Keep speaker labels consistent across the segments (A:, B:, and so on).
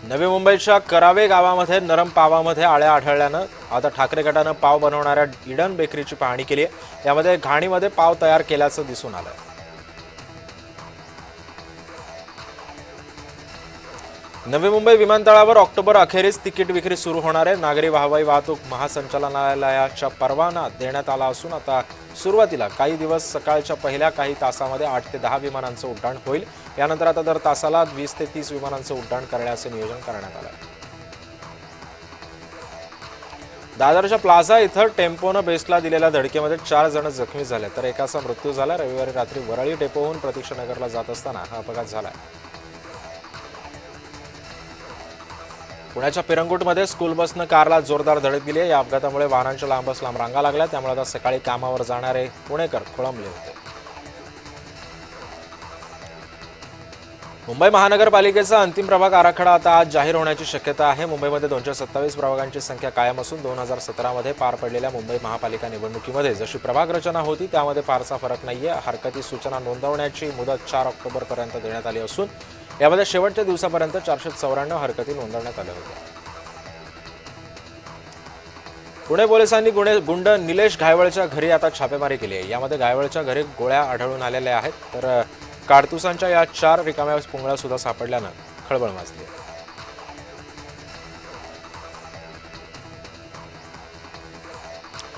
A: नवी मुंबईच्या करावे गावामध्ये नरम पावामध्ये आळ्या आढळल्यानं आता ठाकरे गटानं पाव बनवणाऱ्या इडन बेकरीची पाहणी केली आहे। यामध्ये घाणीमध्ये पाव तयार केल्याचं दिसून आलं। नवी मुंबई विमानतळावर ऑक्टोबर अखेरीस तिकीट विक्री सुरू होणार आहे। नागरी हवाई वाहतूक महासंचालनालयाचा परवाना देण्यात आला असून आता सुरुवातीला काही दिवस सकाळच्या पहिल्या काही तासामध्ये 8 ते 10 विमानांचं उड्डाण होईल। यानंतर आता दर तासाला 20 ते 30 विमानांचं उड्डाण करण्याचे नियोजन करण्यात आलं आहे। दादरच्या प्लाझा इथं टेम्पोनं बेस्टला दिलेल्या धडकेमध्ये 4 जण जखमी झाले तर एकाचा मृत्यू झाला। रविवारी रात्री वरळी डेपोहून प्रतीक्षानगरला जात असताना हा अपघात झाला। पुण्याच्या पिरंगुटमध्ये स्कूल बसनं कारला जोरदार धडक दिली आहे। या अपघातामुळे वाहनांच्या लांबच लांब रांगा लागल्या, त्यामुळे आता सकाळी कामावर जाणारे पुणेकर खोळंबले होते। मुंबई महानगरपालिकेचा अंतिम प्रभाग आराखडा आता आज जाहीर होण्याची शक्यता आहे। मुंबईमध्ये 227 प्रभागांची संख्या कायम असून 2017 मध्ये पार पडलेल्या मुंबई महापालिका निवडणुकीमध्ये जशी प्रभाग रचना होती त्यामध्ये फारसा फरक नाहीये। हरकती सूचना नोंदवण्याची मुदत 4 ऑक्टोबरपर्यंत देण्यात आली असून यामध्ये शेवटच्या दिवसापर्यंत 494 हरकती नोंदवण्यात आल्या होत्या। पुणे पोलिसांनी गुंड निलेश घायवळच्या घरी आता छापेमारी केली आहे। यामध्ये घायवळच्या घरी गोळ्या आढळून आलेल्या आहेत तर काडतुसांच्या या 4 रिकाम्या पुंगळ्या सुद्धा सापडल्यानं खळबळ माजली।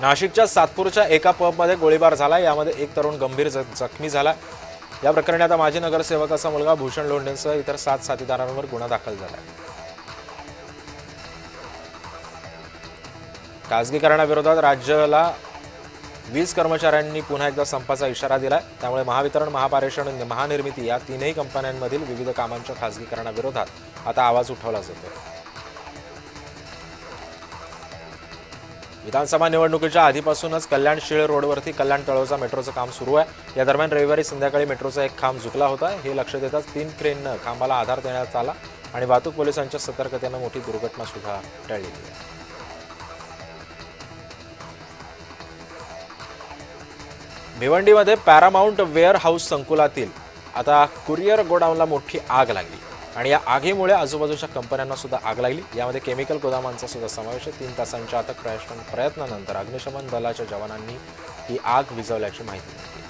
A: नाशिकच्या सातपूरच्या एका पबमध्ये गोळीबार झाला। यामध्ये एक तरुण गंभीर जखमी झाला। या प्रकरणी आता माजी नगरसेवकाचा मुलगा भूषण लोंढेंसह इतर 7 साथीदारांवर गुन्हा दाखल झाला आहे। खासगीकरणाविरोधात राज्याला 20 कर्मचाऱ्यांनी पुन्हा एकदा संपाचा इशारा दिलाय। त्यामुळे महावितरण, महापारेषण आणि महानिर्मिती या तीनही कंपन्यांमधील विविध कामांच्या खासगीकरणाविरोधात आता आवाज उठवला जातो। विधानसभा निवडणुकीच्या आधीपासूनच कल्याण शिळ रोडवरती कल्याण तळोजा मेट्रोचं काम सुरू आहे। या दरम्यान रविवारी संध्याकाळी मेट्रोचा एक खांब झुकला होता। हे लक्ष देताच 3 क्रेननं खांबाला आधार देण्यात आला आणि वाहतूक पोलिसांच्या सतर्कतेनं मोठी दुर्घटना सुद्धा टळली आहे। भिवंडीमध्ये पॅरामाउंट वेअर हाऊस संकुलातील आता कुरिअर गोडाऊनला मोठी आग लागली आणि या आगीमुळे आजूबाजूच्या कंपन्यांना सुद्धा आग लागली। यामध्ये केमिकल गोदामांचा सुद्धा समावेश आहे। 3 तासांच्या अथक प्रयत्नानंतर अग्निशमन दलाच्या जवानांनी ही आग विझवल्याची माहिती मिळाली।